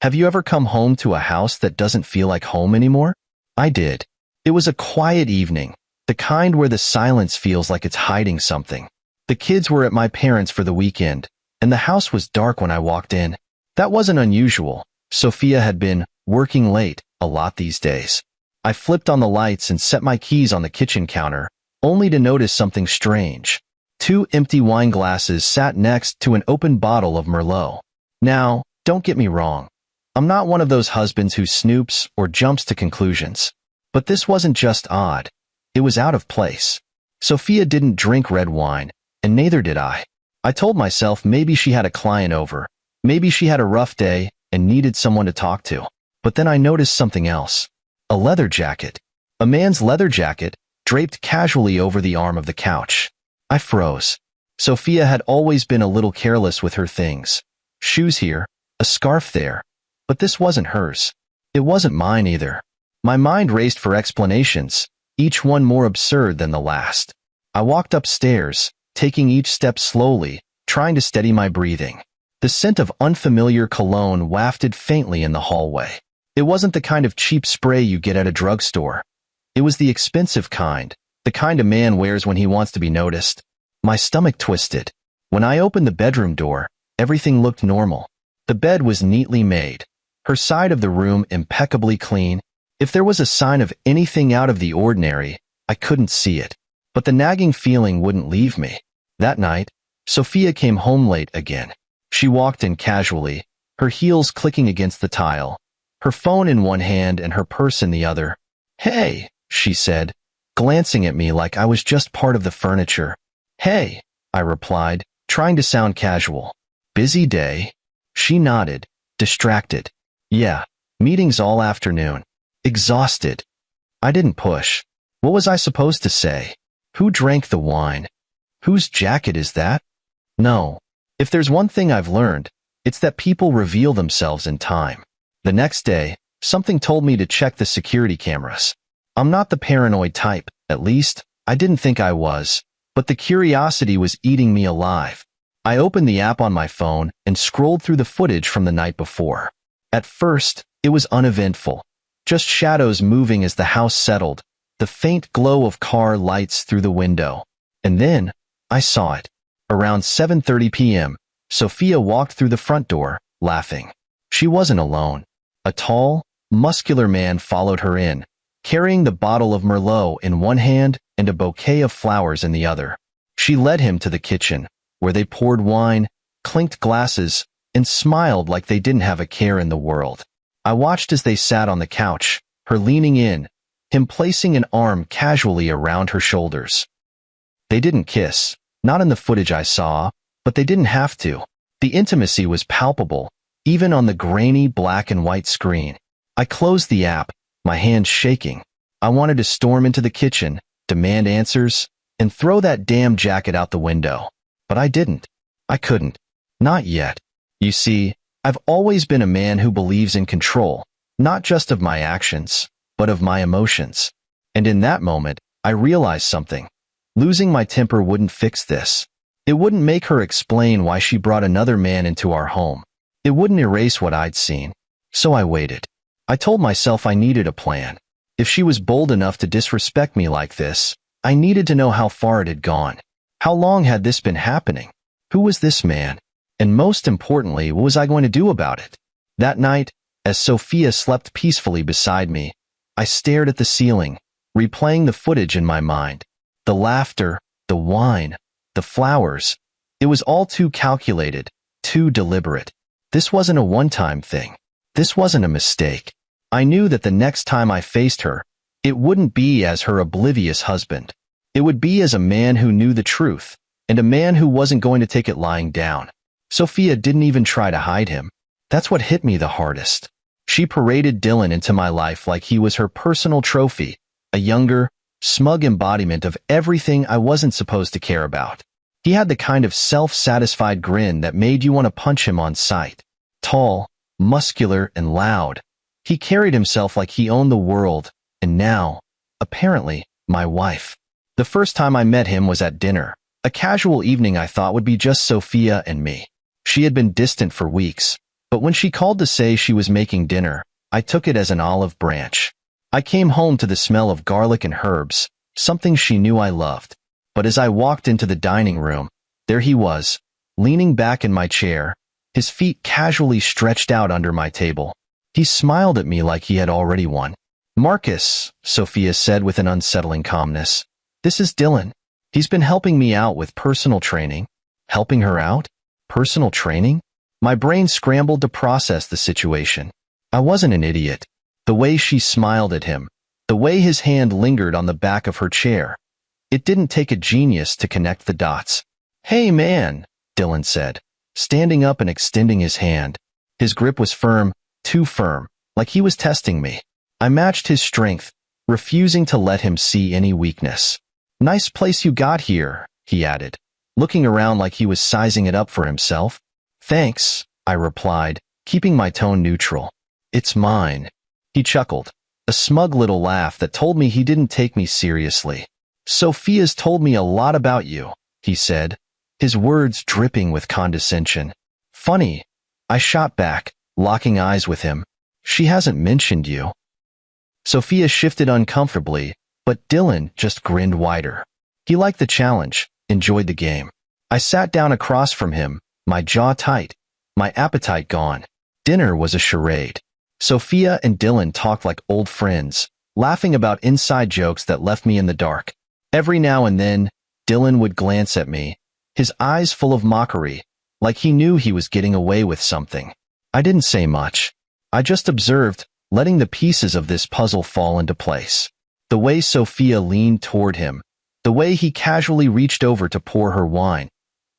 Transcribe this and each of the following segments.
Have you ever come home to a house that doesn't feel like home anymore? I did. It was a quiet evening, the kind where the silence feels like it's hiding something. The kids were at my parents' for the weekend, and the house was dark when I walked in. That wasn't unusual. Sophia had been working late a lot these days. I flipped on the lights and set my keys on the kitchen counter, only to notice something strange. 2 empty wine glasses sat next to an open bottle of Merlot. Now, don't get me wrong. I'm not one of those husbands who snoops or jumps to conclusions. But this wasn't just odd. It was out of place. Sophia didn't drink red wine, and neither did I. I told myself maybe she had a client over. Maybe she had a rough day and needed someone to talk to. But then I noticed something else. A leather jacket. A man's leather jacket, draped casually over the arm of the couch. I froze. Sophia had always been a little careless with her things. Shoes here, a scarf there. But this wasn't hers. It wasn't mine either. My mind raced for explanations, each one more absurd than the last. I walked upstairs, taking each step slowly, trying to steady my breathing. The scent of unfamiliar cologne wafted faintly in the hallway. It wasn't the kind of cheap spray you get at a drugstore. It was the expensive kind, the kind a man wears when he wants to be noticed. My stomach twisted. When I opened the bedroom door, everything looked normal. The bed was neatly made, her side of the room impeccably clean. If there was a sign of anything out of the ordinary, I couldn't see it. But the nagging feeling wouldn't leave me. That night, Sophia came home late again. She walked in casually, her heels clicking against the tile, her phone in one hand and her purse in the other. "Hey," she said, glancing at me like I was just part of the furniture. "Hey," I replied, trying to sound casual. "Busy day?" She nodded, distracted. "Yeah, meetings all afternoon. Exhausted." I didn't push. What was I supposed to say? Who drank the wine? Whose jacket is that? No. If there's one thing I've learned, it's that people reveal themselves in time. The next day, something told me to check the security cameras. I'm not the paranoid type, at least, I didn't think I was, but the curiosity was eating me alive. I opened the app on my phone and scrolled through the footage from the night before. At first, it was uneventful. Just shadows moving as the house settled, the faint glow of car lights through the window. And then, I saw it. Around 7:30 p.m., Sophia walked through the front door, laughing. She wasn't alone. A tall, muscular man followed her in, carrying the bottle of Merlot in one hand and a bouquet of flowers in the other. She led him to the kitchen, where they poured wine, clinked glasses, and smiled like they didn't have a care in the world. I watched as they sat on the couch, her leaning in, him placing an arm casually around her shoulders. They didn't kiss, not in the footage I saw, but they didn't have to. The intimacy was palpable, even on the grainy black and white screen. I closed the app, my hands shaking. I wanted to storm into the kitchen, demand answers, and throw that damn jacket out the window. But I didn't. I couldn't. Not yet. You see, I've always been a man who believes in control, not just of my actions, but of my emotions. And in that moment, I realized something. Losing my temper wouldn't fix this. It wouldn't make her explain why she brought another man into our home. It wouldn't erase what I'd seen. So I waited. I told myself I needed a plan. If she was bold enough to disrespect me like this, I needed to know how far it had gone. How long had this been happening? Who was this man? And most importantly, what was I going to do about it? That night, as Sophia slept peacefully beside me, I stared at the ceiling, replaying the footage in my mind. The laughter, the wine, the flowers. It was all too calculated, too deliberate. This wasn't a one-time thing. This wasn't a mistake. I knew that the next time I faced her, it wouldn't be as her oblivious husband. It would be as a man who knew the truth, and a man who wasn't going to take it lying down. Sophia didn't even try to hide him. That's what hit me the hardest. She paraded Dylan into my life like he was her personal trophy, a younger, smug embodiment of everything I wasn't supposed to care about. He had the kind of self-satisfied grin that made you want to punch him on sight. Tall, muscular, and loud. He carried himself like he owned the world, and now, apparently, my wife. The first time I met him was at dinner, a casual evening I thought would be just Sophia and me. She had been distant for weeks, But when she called to say she was making dinner, I took it as an olive branch. I came home to the smell of garlic and herbs, something she knew I loved. But as I walked into the dining room, there he was, leaning back in my chair, his feet casually stretched out under my table. He smiled at me like he had already won. "Marcus," Sophia said with an unsettling calmness, "this is Dylan. He's been helping me out with personal training." Helping her out? Personal training? My brain scrambled to process the situation. I wasn't an idiot. The way she smiled at him, the way his hand lingered on the back of her chair. It didn't take a genius to connect the dots. "Hey man," Dylan said, standing up and extending his hand. His grip was firm, too firm, like he was testing me. I matched his strength, refusing to let him see any weakness. "Nice place you got here," he added, looking around like he was sizing it up for himself. "Thanks," I replied, keeping my tone neutral. "It's mine." He chuckled, a smug little laugh that told me he didn't take me seriously. "Sophia's told me a lot about you," he said, his words dripping with condescension. "Funny," I shot back, locking eyes with him. "She hasn't mentioned you." Sophia shifted uncomfortably, but Dylan just grinned wider. He liked the challenge, enjoyed the game. I sat down across from him, my jaw tight, my appetite gone. Dinner was a charade. Sophia and Dylan talked like old friends, laughing about inside jokes that left me in the dark. Every now and then, Dylan would glance at me, his eyes full of mockery, like he knew he was getting away with something. I didn't say much. I just observed, letting the pieces of this puzzle fall into place. The way Sophia leaned toward him, the way he casually reached over to pour her wine.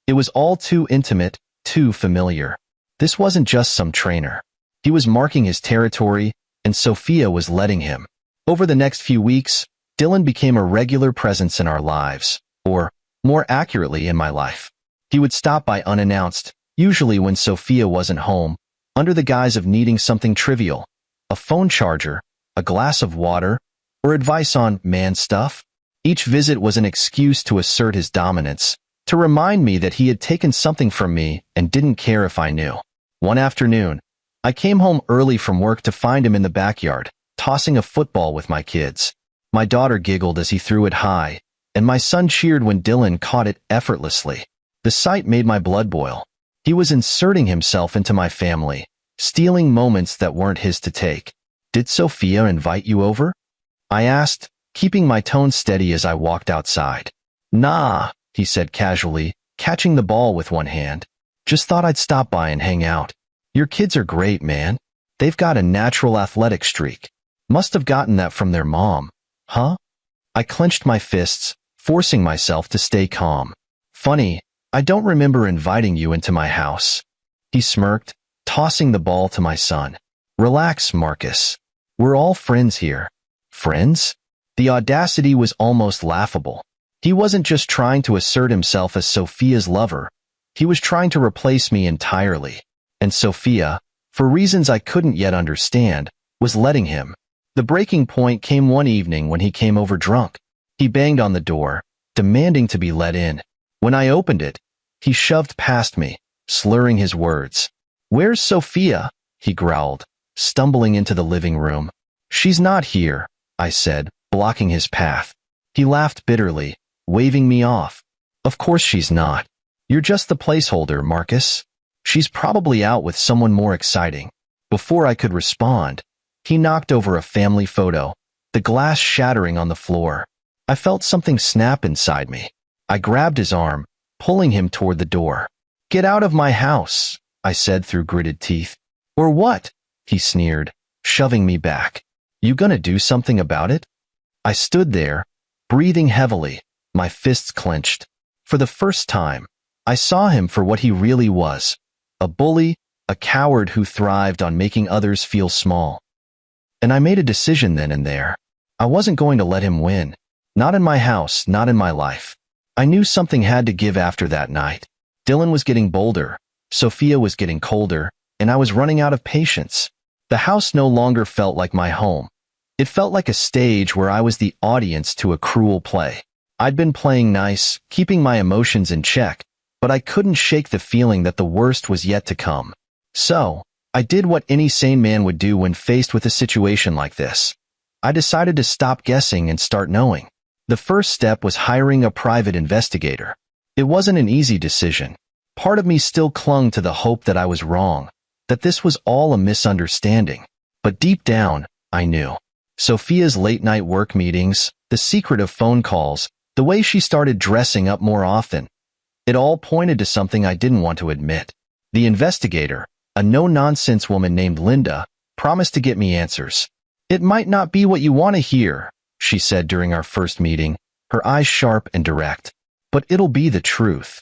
It was all too intimate, too familiar. This wasn't just some trainer. He was marking his territory, and Sophia was letting him. Over the next few weeks, Dylan became a regular presence in our lives, or, more accurately, in my life. He would stop by unannounced, usually when Sophia wasn't home, under the guise of needing something trivial, a phone charger, a glass of water, or advice on man stuff. Each visit was an excuse to assert his dominance, to remind me that he had taken something from me and didn't care if I knew. One afternoon, I came home early from work to find him in the backyard, tossing a football with my kids. My daughter giggled as he threw it high, and my son cheered when Dylan caught it effortlessly. The sight made my blood boil. He was inserting himself into my family, stealing moments that weren't his to take. "Did Sophia invite you over?" I asked, keeping my tone steady as I walked outside. "Nah," he said casually, catching the ball with one hand. "Just thought I'd stop by and hang out. Your kids are great, man. They've got a natural athletic streak. Must have gotten that from their mom." "Huh?" I clenched my fists, forcing myself to stay calm. "Funny, I don't remember inviting you into my house." He smirked, tossing the ball to my son. "Relax, Marcus. We're all friends here." Friends? The audacity was almost laughable. He wasn't just trying to assert himself as Sophia's lover. He was trying to replace me entirely. And Sophia, for reasons I couldn't yet understand, was letting him. The breaking point came one evening when he came over drunk. He banged on the door, demanding to be let in. When I opened it, he shoved past me, slurring his words. "Where's Sophia?" he growled, stumbling into the living room. "She's not here," I said, blocking his path. He laughed bitterly, waving me off. "Of course she's not. You're just the placeholder, Marcus. She's probably out with someone more exciting." Before I could respond, he knocked over a family photo, the glass shattering on the floor. I felt something snap inside me. I grabbed his arm, pulling him toward the door. "Get out of my house," I said through gritted teeth. "Or what?" he sneered, shoving me back. "You gonna do something about it?" I stood there, breathing heavily, my fists clenched. For the first time, I saw him for what he really was, a bully, a coward who thrived on making others feel small. And I made a decision then and there. I wasn't going to let him win. Not in my house, not in my life. I knew something had to give after that night. Dylan was getting bolder, Sophia was getting colder, and I was running out of patience. The house no longer felt like my home. It felt like a stage where I was the audience to a cruel play. I'd been playing nice, keeping my emotions in check, but I couldn't shake the feeling that the worst was yet to come. So, I did what any sane man would do when faced with a situation like this. I decided to stop guessing and start knowing. The first step was hiring a private investigator. It wasn't an easy decision. Part of me still clung to the hope that I was wrong, that this was all a misunderstanding. But deep down, I knew. Sophia's late-night work meetings, the secret of phone calls, the way she started dressing up more often, it all pointed to something I didn't want to admit. The investigator, a no-nonsense woman named Linda, promised to get me answers. "It might not be what you want to hear," she said during our first meeting, her eyes sharp and direct, "but it'll be the truth."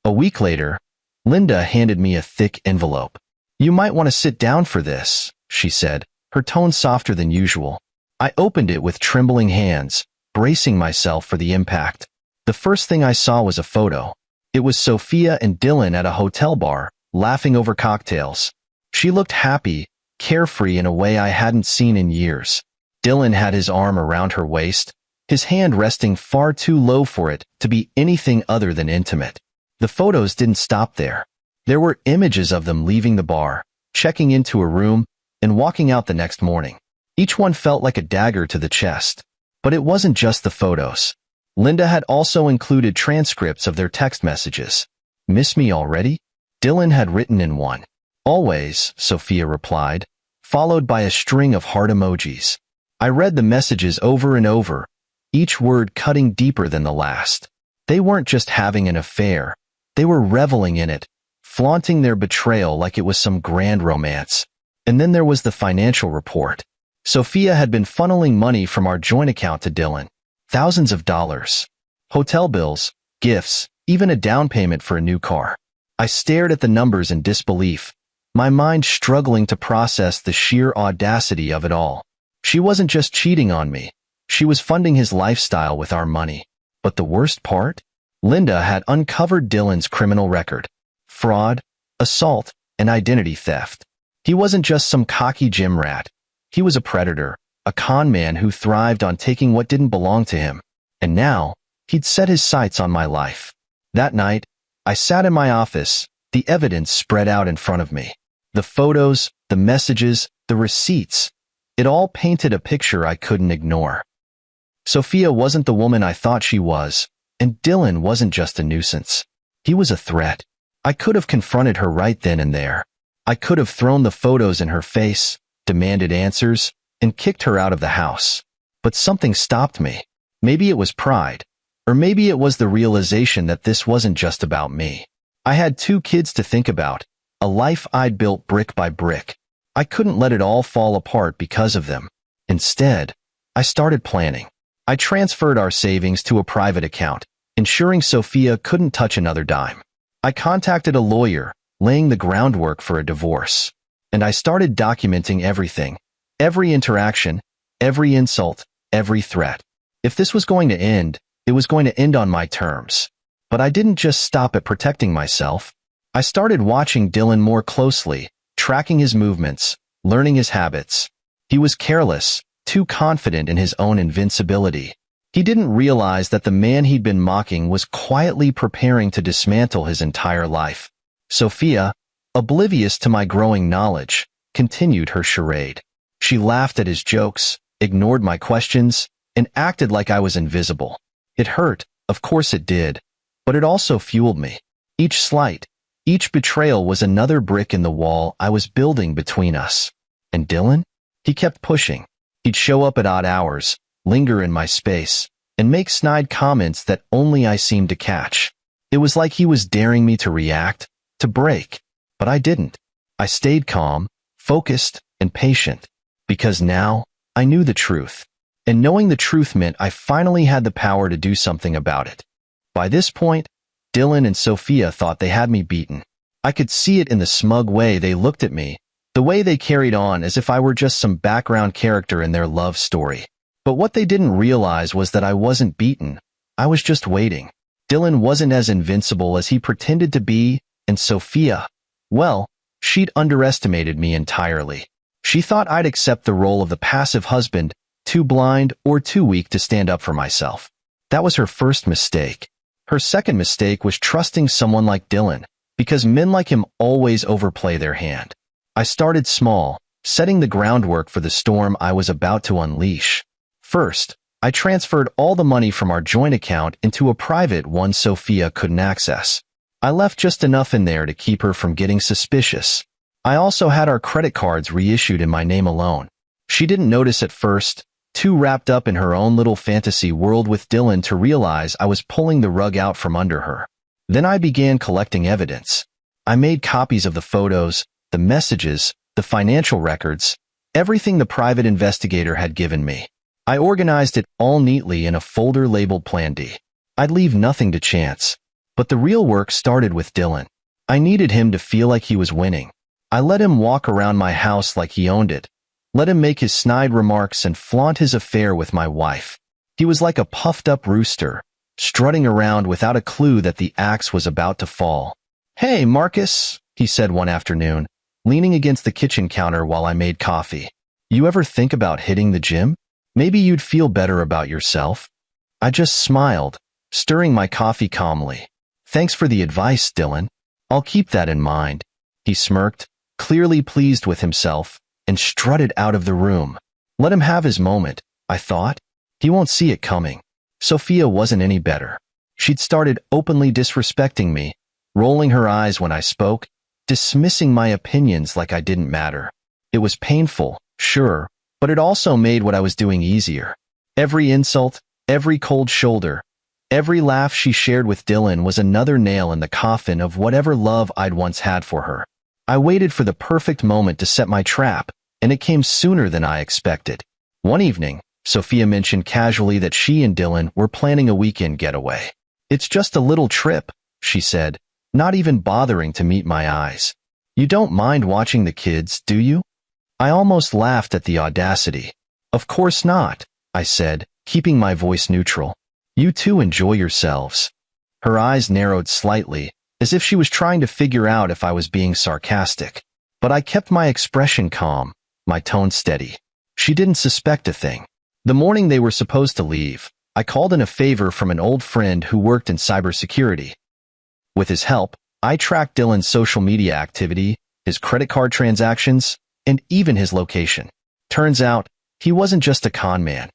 A week later, Linda handed me a thick envelope. "You might want to sit down for this," she said, her tone softer than usual. I opened it with trembling hands, bracing myself for the impact. The first thing I saw was a photo. It was Sophia and Dylan at a hotel bar, laughing over cocktails. She looked happy, carefree in a way I hadn't seen in years. Dylan had his arm around her waist, his hand resting far too low for it to be anything other than intimate. The photos didn't stop there. There were images of them leaving the bar, checking into a room, and walking out the next morning. Each one felt like a dagger to the chest. But it wasn't just the photos. Linda had also included transcripts of their text messages. "Miss me already?" Dylan had written in one. "Always," Sophia replied, followed by a string of heart emojis. I read the messages over and over, each word cutting deeper than the last. They weren't just having an affair. They were reveling in it, flaunting their betrayal like it was some grand romance. And then there was the financial report. Sophia had been funneling money from our joint account to Dylan. Thousands of dollars. Hotel bills, gifts, even a down payment for a new car. I stared at the numbers in disbelief, my mind struggling to process the sheer audacity of it all. She wasn't just cheating on me. She was funding his lifestyle with our money. But the worst part? Linda had uncovered Dylan's criminal record. Fraud, assault, and identity theft. He wasn't just some cocky gym rat. He was a predator, a con man who thrived on taking what didn't belong to him. And now, he'd set his sights on my life. That night, I sat in my office, the evidence spread out in front of me. The photos, the messages, the receipts. It all painted a picture I couldn't ignore. Sophia wasn't the woman I thought she was, and Dylan wasn't just a nuisance. He was a threat. I could have confronted her right then and there. I could have thrown the photos in her face, demanded answers, and kicked her out of the house. But something stopped me. Maybe it was pride, or maybe it was the realization that this wasn't just about me. I had 2 kids to think about, a life I'd built brick by brick. I couldn't let it all fall apart because of them. Instead, I started planning. I transferred our savings to a private account, ensuring Sophia couldn't touch another dime. I contacted a lawyer, laying the groundwork for a divorce. And I started documenting everything. Every interaction, every insult, every threat. If this was going to end, it was going to end on my terms. But I didn't just stop at protecting myself. I started watching Dylan more closely, tracking his movements, learning his habits. He was careless, too confident in his own invincibility. He didn't realize that the man he'd been mocking was quietly preparing to dismantle his entire life. Sophia, oblivious to my growing knowledge, continued her charade. She laughed at his jokes, ignored my questions, and acted like I was invisible. It hurt, of course it did, but it also fueled me. Each slight, each betrayal was another brick in the wall I was building between us. And Dylan? He kept pushing. He'd show up at odd hours, linger in my space, and make snide comments that only I seemed to catch. It was like he was daring me to react, to break. But I didn't. I stayed calm, focused, and patient. Because now, I knew the truth. And knowing the truth meant I finally had the power to do something about it. By this point, Dylan and Sophia thought they had me beaten. I could see it in the smug way they looked at me, the way they carried on as if I were just some background character in their love story. But what they didn't realize was that I wasn't beaten. I was just waiting. Dylan wasn't as invincible as he pretended to be, and Sophia, well, she'd underestimated me entirely. She thought I'd accept the role of the passive husband, too blind or too weak to stand up for myself. That was her first mistake. Her second mistake was trusting someone like Dylan, because men like him always overplay their hand. I started small, setting the groundwork for the storm I was about to unleash. First, I transferred all the money from our joint account into a private one Sophia couldn't access. I left just enough in there to keep her from getting suspicious. I also had our credit cards reissued in my name alone. She didn't notice at first, too wrapped up in her own little fantasy world with Dylan to realize I was pulling the rug out from under her. Then I began collecting evidence. I made copies of the photos, the messages, the financial records, everything the private investigator had given me. I organized it all neatly in a folder labeled Plan D. I'd leave nothing to chance. But the real work started with Dylan. I needed him to feel like he was winning. I let him walk around my house like he owned it. Let him make his snide remarks and flaunt his affair with my wife. He was like a puffed-up rooster, strutting around without a clue that the axe was about to fall. "Hey, Marcus," he said one afternoon, leaning against the kitchen counter while I made coffee. "You ever think about hitting the gym? Maybe you'd feel better about yourself." I just smiled, stirring my coffee calmly. "Thanks for the advice, Dylan. I'll keep that in mind." He smirked, clearly pleased with himself, and strutted out of the room. Let him have his moment, I thought. He won't see it coming. Sophia wasn't any better. She'd started openly disrespecting me, rolling her eyes when I spoke, dismissing my opinions like I didn't matter. It was painful, sure, but it also made what I was doing easier. Every insult, every cold shoulder, every laugh she shared with Dylan was another nail in the coffin of whatever love I'd once had for her. I waited for the perfect moment to set my trap, and it came sooner than I expected. One evening, Sophia mentioned casually that she and Dylan were planning a weekend getaway. "It's just a little trip," she said, not even bothering to meet my eyes. "You don't mind watching the kids, do you?" I almost laughed at the audacity. "Of course not," I said, keeping my voice neutral. "You two enjoy yourselves." Her eyes narrowed slightly, as if she was trying to figure out if I was being sarcastic. But I kept my expression calm, my tone steady. She didn't suspect a thing. The morning they were supposed to leave, I called in a favor from an old friend who worked in cybersecurity. With his help, I tracked Dylan's social media activity, his credit card transactions, and even his location. Turns out, he wasn't just a con man.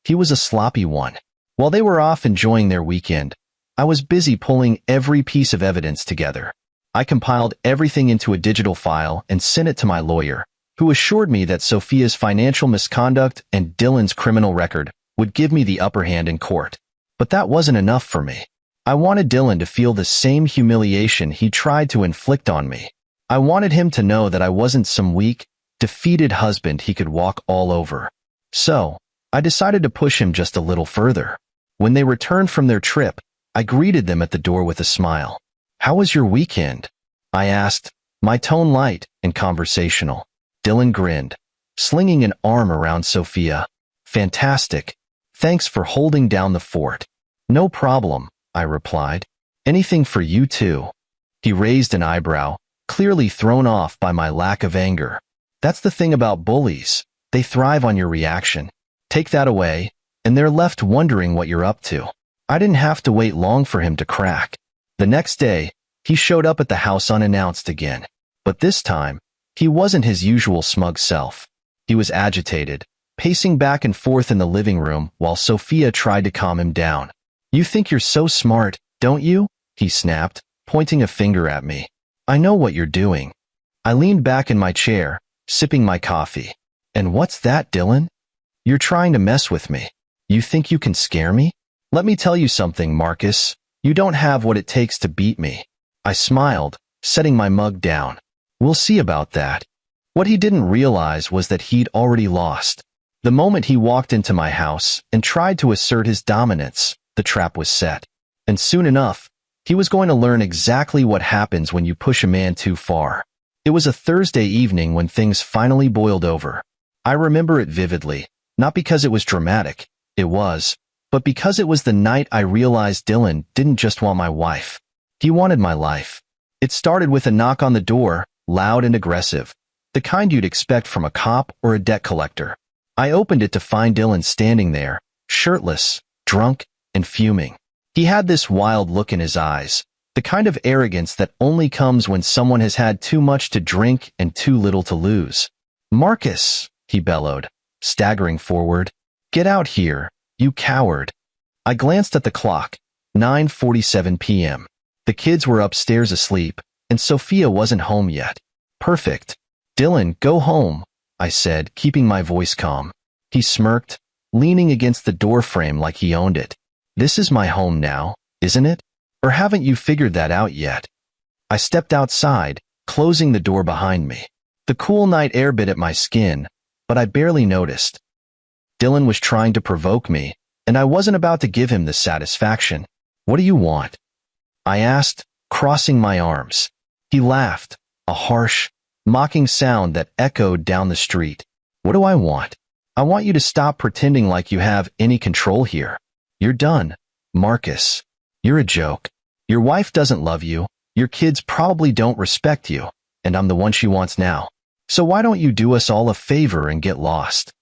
He was a sloppy one. While they were off enjoying their weekend, I was busy pulling every piece of evidence together. I compiled everything into a digital file and sent it to my lawyer, who assured me that Sophia's financial misconduct and Dylan's criminal record would give me the upper hand in court. But that wasn't enough for me. I wanted Dylan to feel the same humiliation he tried to inflict on me. I wanted him to know that I wasn't some weak, defeated husband he could walk all over. So, I decided to push him just a little further. When they returned from their trip, I greeted them at the door with a smile. "How was your weekend?" I asked, my tone light and conversational. Dylan grinned, slinging an arm around Sophia. "Fantastic. Thanks for holding down the fort." "No problem," I replied. "Anything for you too." He raised an eyebrow, clearly thrown off by my lack of anger. "That's the thing about bullies. They thrive on your reaction. Take that away, and they're left wondering what you're up to." I didn't have to wait long for him to crack. The next day, he showed up at the house unannounced again. But this time, he wasn't his usual smug self. He was agitated, pacing back and forth in the living room while Sophia tried to calm him down. "You think you're so smart, don't you?" he snapped, pointing a finger at me. "I know what you're doing." I leaned back in my chair, sipping my coffee. "And what's that, Dylan? You're trying to mess with me. You think you can scare me? Let me tell you something, Marcus. You don't have what it takes to beat me." I smiled, setting my mug down. "We'll see about that." What he didn't realize was that he'd already lost. The moment he walked into my house and tried to assert his dominance, the trap was set. And soon enough, he was going to learn exactly what happens when you push a man too far. It was a Thursday evening when things finally boiled over. I remember it vividly, not because it was dramatic, it was, but because it was the night I realized Dylan didn't just want my wife. He wanted my life. It started with a knock on the door, loud and aggressive, the kind you'd expect from a cop or a debt collector. I opened it to find Dylan standing there, shirtless, drunk, and fuming. He had this wild look in his eyes, The kind of arrogance that only comes when someone has had too much to drink and too little to lose. "Marcus," he bellowed, staggering forward. "Get out here, you coward." I glanced at the clock, 9:47 p.m. The kids were upstairs asleep, and Sophia wasn't home yet. Perfect. "Dylan, go home," I said, keeping my voice calm. He smirked, leaning against the doorframe like he owned it. "This is my home now, isn't it? Or haven't you figured that out yet?" I stepped outside, closing the door behind me. The cool night air bit at my skin, but I barely noticed. Dylan was trying to provoke me, and I wasn't about to give him the satisfaction. "What do you want?" I asked, crossing my arms. He laughed, a harsh, mocking sound that echoed down the street. "What do I want? I want you to stop pretending like you have any control here. You're done, Marcus. You're a joke. Your wife doesn't love you, your kids probably don't respect you, and I'm the one she wants now. So why don't you do us all a favor and get lost?"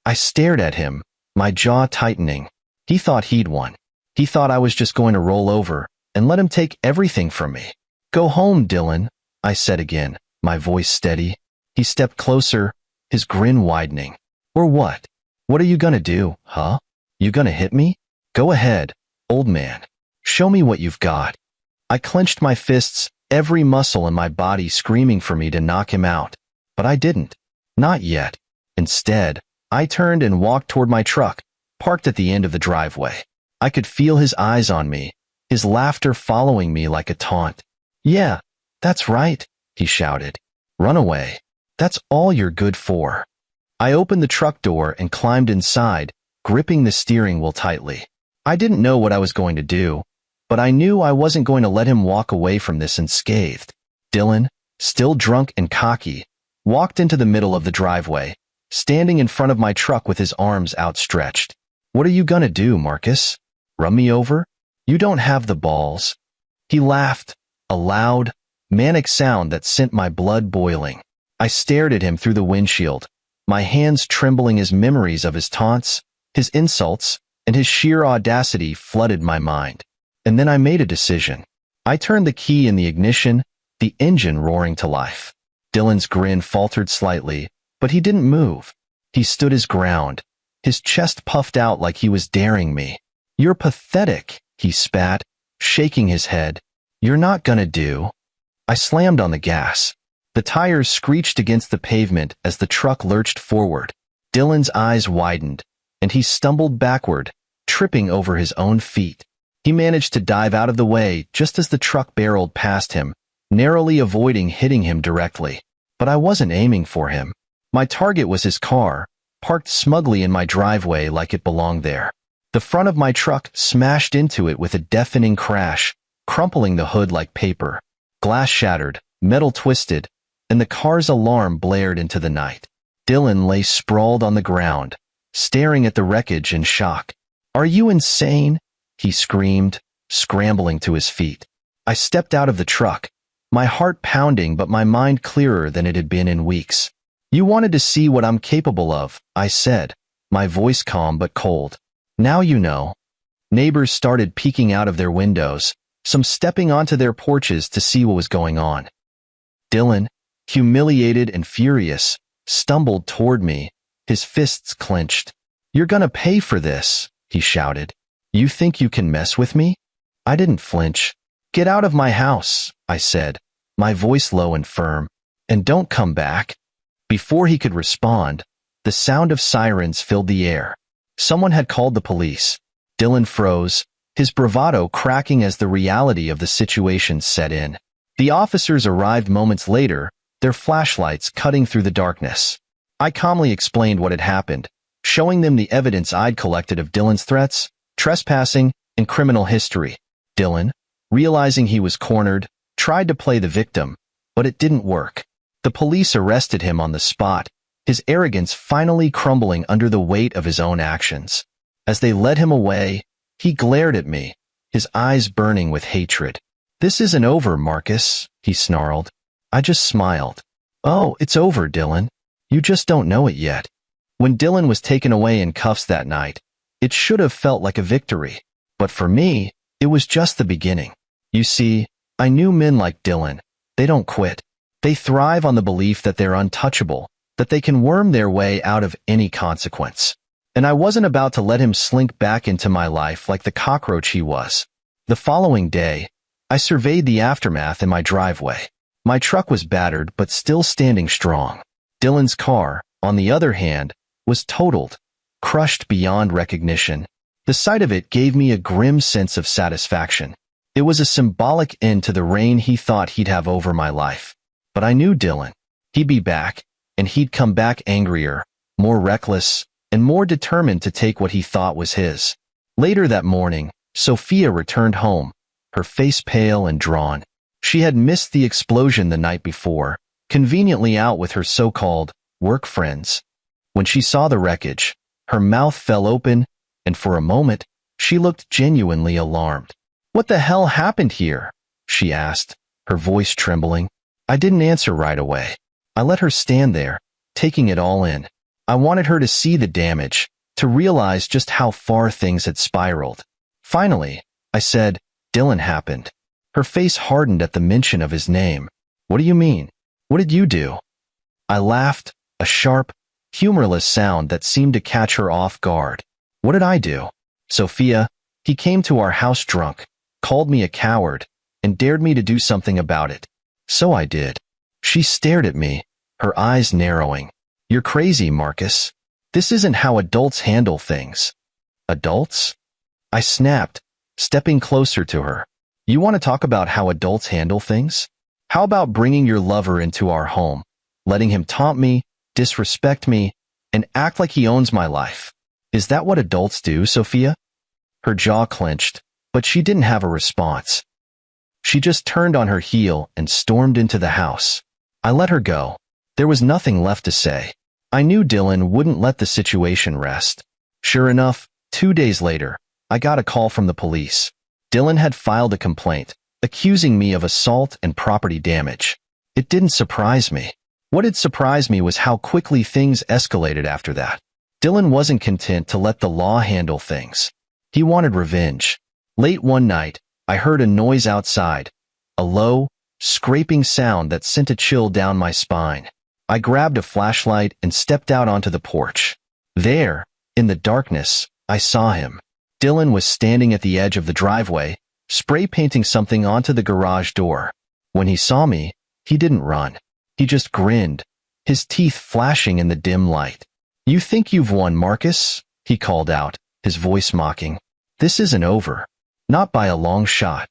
I stared at him, my jaw tightening. He thought he'd won. He thought I was just going to roll over and let him take everything from me. "Go home, Dylan," I said again, my voice steady. He stepped closer, his grin widening. "Or what? What are you gonna do, huh? You gonna hit me? Go ahead, old man. Show me what you've got." I clenched my fists, every muscle in my body screaming for me to knock him out. But I didn't. Not yet. Instead, I turned and walked toward my truck, parked at the end of the driveway. I could feel his eyes on me, his laughter following me like a taunt. "Yeah, that's right," he shouted. "Run away. That's all you're good for." I opened the truck door and climbed inside, gripping the steering wheel tightly. I didn't know what I was going to do, but I knew I wasn't going to let him walk away from this unscathed. Dylan, still drunk and cocky, walked into the middle of the driveway, standing in front of my truck with his arms outstretched. "What are you gonna do, Marcus? Run me over? You don't have the balls." He laughed, a loud, manic sound that sent my blood boiling. I stared at him through the windshield, my hands trembling as memories of his taunts, his insults, and his sheer audacity flooded my mind. And then I made a decision. I turned the key in the ignition, the engine roaring to life. Dylan's grin faltered slightly, but he didn't move. He stood his ground, his chest puffed out like he was daring me. "You're pathetic," he spat, shaking his head. "You're not gonna do." I slammed on the gas. The tires screeched against the pavement as the truck lurched forward. Dylan's eyes widened, and he stumbled backward, tripping over his own feet. He managed to dive out of the way just as the truck barreled past him, narrowly avoiding hitting him directly. But I wasn't aiming for him. My target was his car, parked smugly in my driveway like it belonged there. The front of my truck smashed into it with a deafening crash, crumpling the hood like paper. Glass shattered, metal twisted, and the car's alarm blared into the night. Dylan lay sprawled on the ground, staring at the wreckage in shock. "Are you insane?" he screamed, scrambling to his feet. I stepped out of the truck, my heart pounding but my mind clearer than it had been in weeks. "You wanted to see what I'm capable of," I said, my voice calm but cold. "Now you know." Neighbors started peeking out of their windows, some stepping onto their porches to see what was going on. Dylan, humiliated and furious, stumbled toward me, his fists clenched. "You're gonna pay for this," he shouted. "You think you can mess with me?" I didn't flinch. "Get out of my house," I said, my voice low and firm, "and don't come back." Before he could respond, the sound of sirens filled the air. Someone had called the police. Dylan froze, his bravado cracking as the reality of the situation set in. The officers arrived moments later, their flashlights cutting through the darkness. I calmly explained what had happened, showing them the evidence I'd collected of Dylan's threats, trespassing, and criminal history. Dylan, realizing he was cornered, tried to play the victim, but it didn't work. The police arrested him on the spot, his arrogance finally crumbling under the weight of his own actions. As they led him away, he glared at me, his eyes burning with hatred. "This isn't over, Marcus," he snarled. I just smiled. "Oh, it's over, Dylan. You just don't know it yet." When Dylan was taken away in cuffs that night, it should have felt like a victory. But for me, it was just the beginning. You see, I knew men like Dylan. They don't quit. They thrive on the belief that they're untouchable, that they can worm their way out of any consequence. And I wasn't about to let him slink back into my life like the cockroach he was. The following day, I surveyed the aftermath in my driveway. My truck was battered but still standing strong. Dylan's car, on the other hand, was totaled, crushed beyond recognition. The sight of it gave me a grim sense of satisfaction. It was a symbolic end to the reign he thought he'd have over my life. But I knew Dylan. He'd be back, and he'd come back angrier, more reckless, and more determined to take what he thought was his. Later that morning, Sophia returned home, her face pale and drawn. She had missed the explosion the night before, conveniently out with her so-called work friends. When she saw the wreckage, her mouth fell open, and for a moment, she looked genuinely alarmed. "What the hell happened here?" she asked, her voice trembling. I didn't answer right away. I let her stand there, taking it all in. I wanted her to see the damage, to realize just how far things had spiraled. Finally, I said, "Dylan happened." Her face hardened at the mention of his name. "What do you mean? What did you do?" I laughed, a sharp, humorless sound that seemed to catch her off guard. "What did I do?" "Sophia, he came to our house drunk, called me a coward, and dared me to do something about it. So I did." She stared at me, her eyes narrowing. "You're crazy, Marcus. This isn't how adults handle things." "Adults?" I snapped, stepping closer to her. "You want to talk about how adults handle things? How about bringing your lover into our home, letting him taunt me, disrespect me, and act like he owns my life? Is that what adults do, Sophia?" Her jaw clenched, but she didn't have a response. She just turned on her heel and stormed into the house. I let her go. There was nothing left to say. I knew Dylan wouldn't let the situation rest. Sure enough, 2 days later, I got a call from the police. Dylan had filed a complaint, accusing me of assault and property damage. It didn't surprise me. What had surprised me was how quickly things escalated after that. Dylan wasn't content to let the law handle things. He wanted revenge. Late one night, I heard a noise outside, a low, scraping sound that sent a chill down my spine. I grabbed a flashlight and stepped out onto the porch. There, in the darkness, I saw him. Dylan was standing at the edge of the driveway, spray painting something onto the garage door. When he saw me, he didn't run. He just grinned, his teeth flashing in the dim light. "You think you've won, Marcus?" he called out, his voice mocking. "This isn't over. Not by a long shot."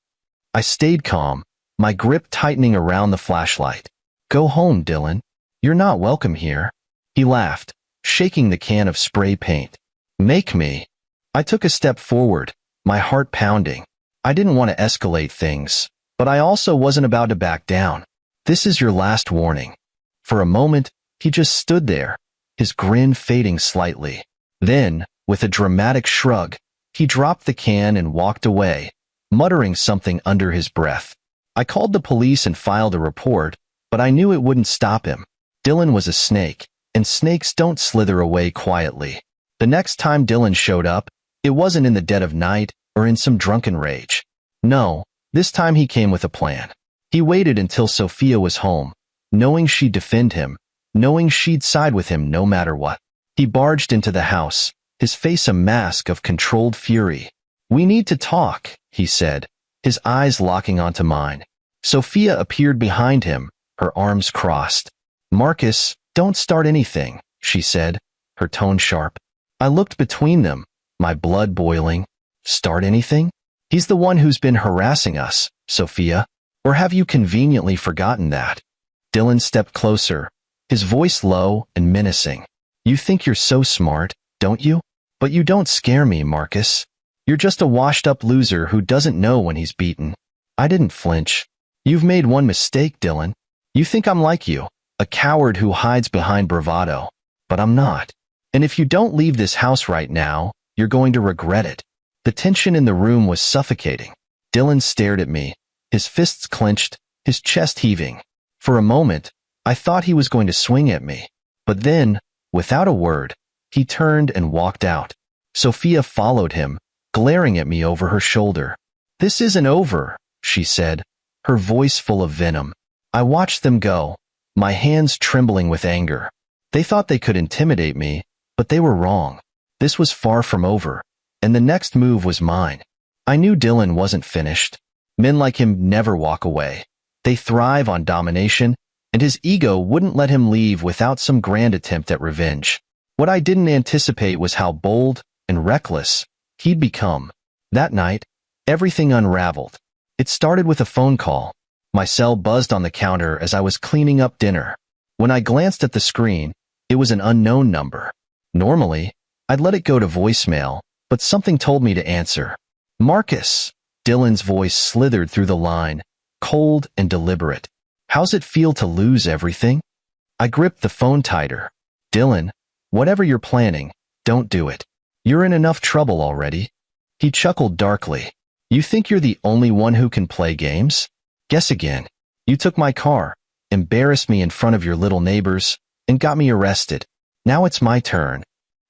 I stayed calm, my grip tightening around the flashlight. "Go home, Dylan. You're not welcome here." He laughed, shaking the can of spray paint. "Make me." I took a step forward, my heart pounding. I didn't want to escalate things, but I also wasn't about to back down. "This is your last warning." For a moment, he just stood there, his grin fading slightly. Then, with a dramatic shrug, he dropped the can and walked away, muttering something under his breath. I called the police and filed a report, but I knew it wouldn't stop him. Dylan was a snake, and snakes don't slither away quietly. The next time Dylan showed up, it wasn't in the dead of night or in some drunken rage. No, this time he came with a plan. He waited until Sophia was home, knowing she'd defend him, knowing she'd side with him no matter what. He barged into the house, his face a mask of controlled fury. "We need to talk," he said, his eyes locking onto mine. Sophia appeared behind him, her arms crossed. "Marcus, don't start anything," she said, her tone sharp. I looked between them, my blood boiling. "Start anything? He's the one who's been harassing us, Sophia. Or have you conveniently forgotten that?" Dylan stepped closer, his voice low and menacing. "You think you're so smart, don't you? But you don't scare me, Marcus. You're just a washed-up loser who doesn't know when he's beaten." I didn't flinch. "You've made one mistake, Dylan. You think I'm like you, a coward who hides behind bravado. But I'm not. And if you don't leave this house right now, you're going to regret it." The tension in the room was suffocating. Dylan stared at me, his fists clenched, his chest heaving. For a moment, I thought he was going to swing at me. But then, without a word, he turned and walked out. Sophia followed him, glaring at me over her shoulder. "This isn't over," she said, her voice full of venom. I watched them go, my hands trembling with anger. They thought they could intimidate me, but they were wrong. This was far from over, and the next move was mine. I knew Dylan wasn't finished. Men like him never walk away. They thrive on domination, and his ego wouldn't let him leave without some grand attempt at revenge. What I didn't anticipate was how bold and reckless he'd become. That night, everything unraveled. It started with a phone call. My cell buzzed on the counter as I was cleaning up dinner. When I glanced at the screen, it was an unknown number. Normally, I'd let it go to voicemail, but something told me to answer. Marcus. Dylan's voice slithered through the line, cold and deliberate. How's it feel to lose everything? I gripped the phone tighter. Dylan, whatever you're planning, don't do it. You're in enough trouble already. He chuckled darkly. You think you're the only one who can play games? Guess again. You took my car, embarrassed me in front of your little neighbors, and got me arrested. Now it's my turn.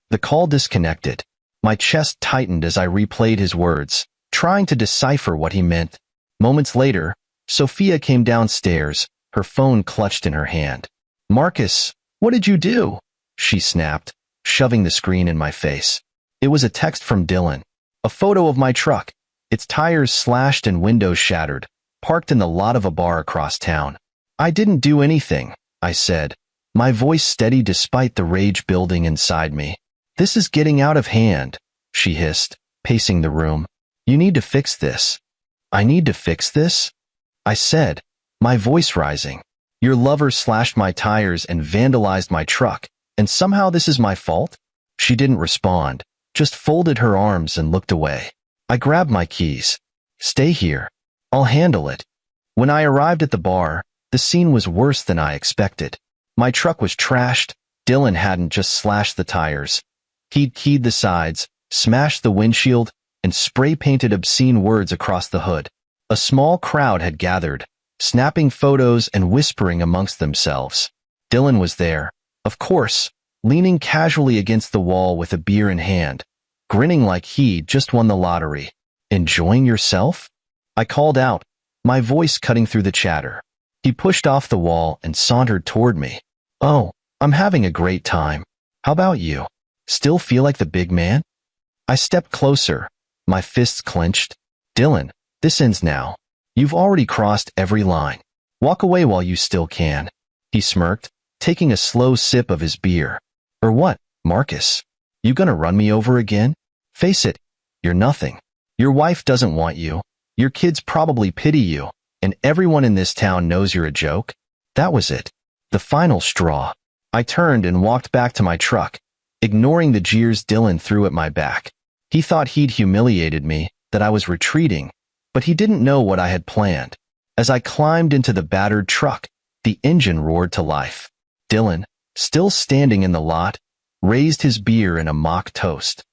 The call disconnected. My chest tightened as I replayed his words, trying to decipher what he meant. Moments later, Sophia came downstairs, her phone clutched in her hand. Marcus, what did you do? She snapped, shoving the screen in my face. It was a text from Dylan. A photo of my truck, its tires slashed and windows shattered, parked in the lot of a bar across town. I didn't do anything, I said, my voice steady despite the rage building inside me. This is getting out of hand, she hissed, pacing the room. You need to fix this. I need to fix this? I said, my voice rising. Your lover slashed my tires and vandalized my truck, and somehow this is my fault? She didn't respond, just folded her arms and looked away. I grabbed my keys. Stay here. I'll handle it. When I arrived at the bar, the scene was worse than I expected. My truck was trashed. Dylan hadn't just slashed the tires. He'd keyed the sides, smashed the windshield, and spray-painted obscene words across the hood. A small crowd had gathered, snapping photos and whispering amongst themselves. Dylan was there, of course, leaning casually against the wall with a beer in hand, grinning like he'd just won the lottery. Enjoying yourself? I called out, my voice cutting through the chatter. He pushed off the wall and sauntered toward me. Oh, I'm having a great time. How about you? Still feel like the big man? I stepped closer, my fists clenched. Dylan, this ends now. You've already crossed every line. Walk away while you still can. He smirked, taking a slow sip of his beer. Or what, Marcus? You gonna run me over again? Face it, you're nothing. Your wife doesn't want you. Your kids probably pity you, and everyone in this town knows you're a joke. That was it. The final straw. I turned and walked back to my truck, ignoring the jeers Dylan threw at my back. He thought he'd humiliated me, that I was retreating, but he didn't know what I had planned. As I climbed into the battered truck, the engine roared to life. Dylan, still standing in the lot, raised his beer in a mock toast.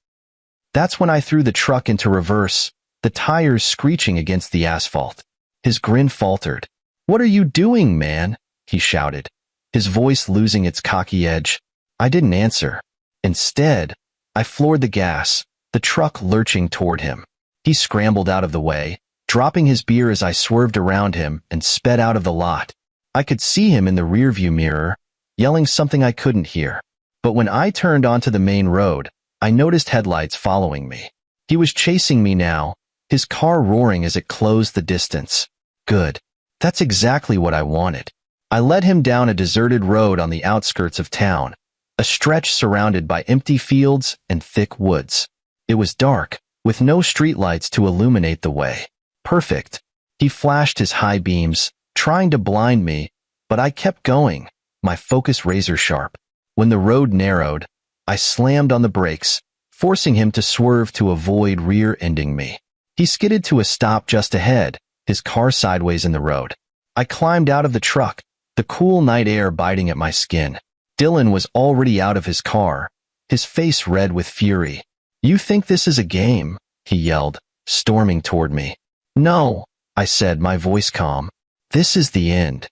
That's when I threw the truck into reverse, the tires screeching against the asphalt. His grin faltered. What are you doing, man? He shouted, his voice losing its cocky edge. I didn't answer. Instead, I floored the gas, the truck lurching toward him. He scrambled out of the way, dropping his beer as I swerved around him and sped out of the lot. I could see him in the rearview mirror, yelling something I couldn't hear. But when I turned onto the main road, I noticed headlights following me. He was chasing me now, his car roaring as it closed the distance. Good. That's exactly what I wanted. I led him down a deserted road on the outskirts of town, a stretch surrounded by empty fields and thick woods. It was dark, with no streetlights to illuminate the way. Perfect. He flashed his high beams, trying to blind me, but I kept going, my focus razor sharp. When the road narrowed, I slammed on the brakes, forcing him to swerve to avoid rear-ending me. He skidded to a stop just ahead, his car sideways in the road. I climbed out of the truck, the cool night air biting at my skin. Dylan was already out of his car, his face red with fury. You think this is a game? He yelled, storming toward me. No, I said, my voice calm. This is the end.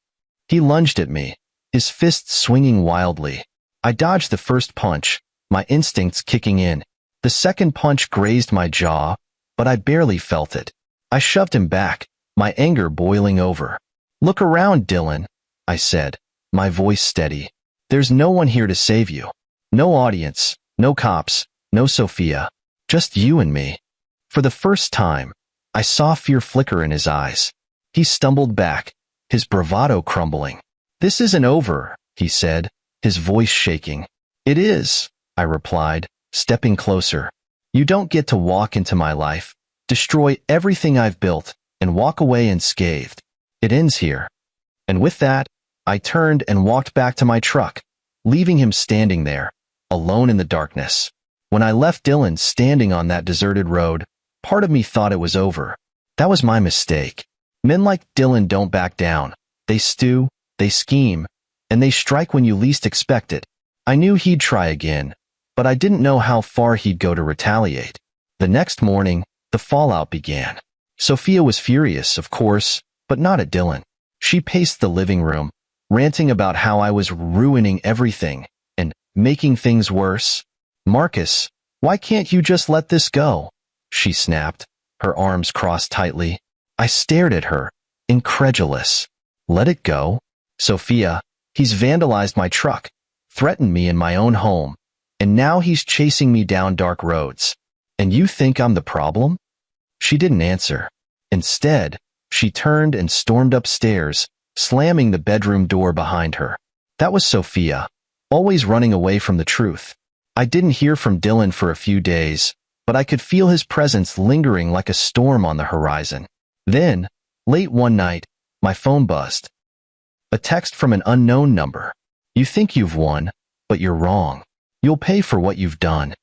He lunged at me, his fists swinging wildly. I dodged the first punch, my instincts kicking in. The second punch grazed my jaw, but I barely felt it. I shoved him back, my anger boiling over. "Look around, Dylan," I said, my voice steady. "There's no one here to save you. No audience, no cops, no Sophia. Just you and me." For the first time, I saw fear flicker in his eyes. He stumbled back, his bravado crumbling. "This isn't over," he said, his voice shaking. "It is," I replied, stepping closer. "You don't get to walk into my life, destroy everything I've built, and walk away unscathed. It ends here." And with that, I turned and walked back to my truck, leaving him standing there, alone in the darkness. When I left Dylan standing on that deserted road, part of me thought it was over. That was my mistake. Men like Dylan don't back down. They stew, they scheme, and they strike when you least expect it. I knew he'd try again, but I didn't know how far he'd go to retaliate. The next morning, the fallout began. Sophia was furious, of course, but not at Dylan. She paced the living room, ranting about how I was ruining everything and making things worse. "Marcus, why can't you just let this go?" she snapped, her arms crossed tightly. I stared at her, incredulous. "Let it go? Sophia, he's vandalized my truck, threatened me in my own home, and now he's chasing me down dark roads. And you think I'm the problem?" She didn't answer. Instead, she turned and stormed upstairs, slamming the bedroom door behind her. That was Sophia, always running away from the truth. I didn't hear from Dylan for a few days, but I could feel his presence lingering like a storm on the horizon. Then, late one night, my phone buzzed. A text from an unknown number. "You think you've won, but you're wrong. You'll pay for what you've done."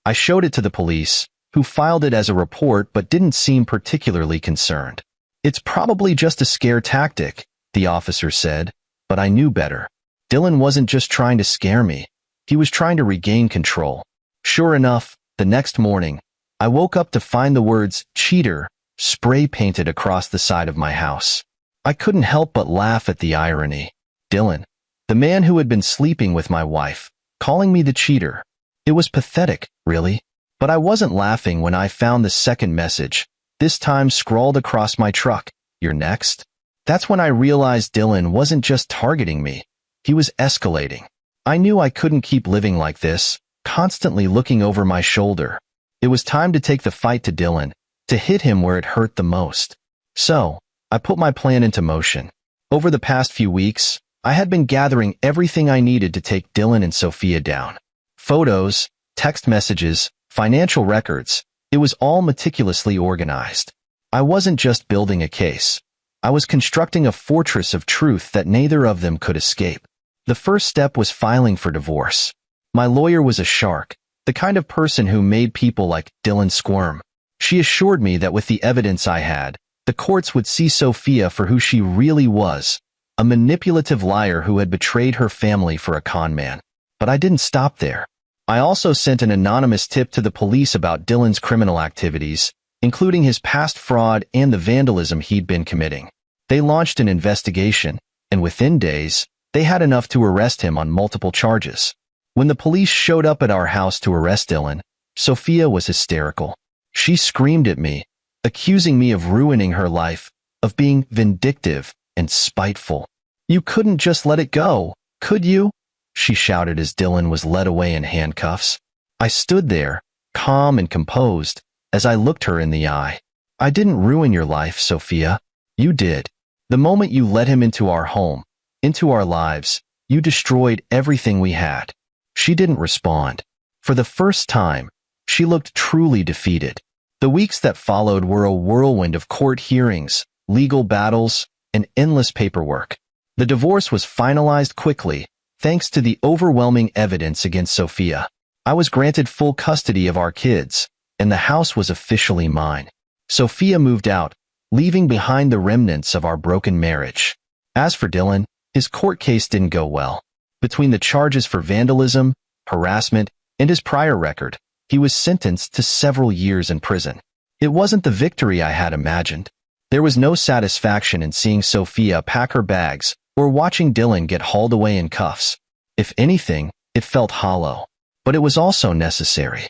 I showed it to the police, who filed it as a report but didn't seem particularly concerned. "It's probably just a scare tactic," the officer said, but I knew better. Dylan wasn't just trying to scare me. He was trying to regain control. Sure enough, the next morning, I woke up to find the words "cheater" spray painted across the side of my house. I couldn't help but laugh at the irony. Dylan, the man who had been sleeping with my wife, calling me the cheater. It was pathetic, really. But I wasn't laughing when I found the second message, this time scrawled across my truck, "You're next." That's when I realized Dylan wasn't just targeting me. He was escalating. I knew I couldn't keep living like this, constantly looking over my shoulder. It was time to take the fight to Dylan, to hit him where it hurt the most. So, I put my plan into motion. Over the past few weeks, I had been gathering everything I needed to take Dylan and Sophia down. Photos, text messages, financial records. It was all meticulously organized. I wasn't just building a case. I was constructing a fortress of truth that neither of them could escape. The first step was filing for divorce. My lawyer was a shark, the kind of person who made people like Dylan squirm. She assured me that with the evidence I had, the courts would see Sophia for who she really was, a manipulative liar who had betrayed her family for a con man. But I didn't stop there. I also sent an anonymous tip to the police about Dylan's criminal activities, including his past fraud and the vandalism he'd been committing. They launched an investigation, and within days, they had enough to arrest him on multiple charges. When the police showed up at our house to arrest Dylan, Sophia was hysterical. She screamed at me, accusing me of ruining her life, of being vindictive and spiteful. "You couldn't just let it go, could you?" she shouted as Dylan was led away in handcuffs. I stood there, calm and composed, as I looked her in the eye. "I didn't ruin your life, Sophia. You did. The moment you let him into our home, into our lives, you destroyed everything we had." She didn't respond. For the first time, she looked truly defeated. The weeks that followed were a whirlwind of court hearings, legal battles, and endless paperwork. The divorce was finalized quickly, thanks to the overwhelming evidence against Sophia. I was granted full custody of our kids, and the house was officially mine. Sophia moved out, leaving behind the remnants of our broken marriage. As for Dylan, his court case didn't go well. Between the charges for vandalism, harassment, and his prior record, he was sentenced to several years in prison. It wasn't the victory I had imagined. There was no satisfaction in seeing Sophia pack her bags or watching Dylan get hauled away in cuffs. If anything, it felt hollow. But it was also necessary.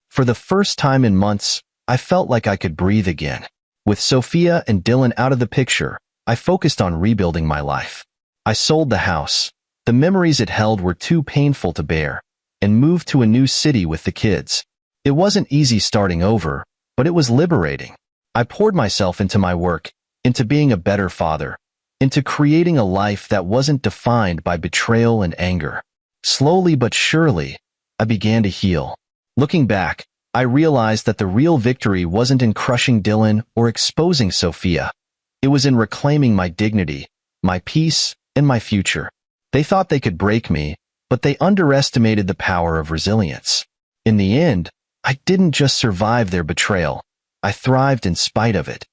For the first time in months, I felt like I could breathe again. With Sophia and Dylan out of the picture, I focused on rebuilding my life. I sold the house. The memories it held were too painful to bear, and moved to a new city with the kids. It wasn't easy starting over, but it was liberating. I poured myself into my work, into being a better father, into creating a life that wasn't defined by betrayal and anger. Slowly but surely, I began to heal. Looking back, I realized that the real victory wasn't in crushing Dylan or exposing Sophia. It was in reclaiming my dignity, my peace, and my future. They thought they could break me, but they underestimated the power of resilience. In the end, I didn't just survive their betrayal. I thrived in spite of it.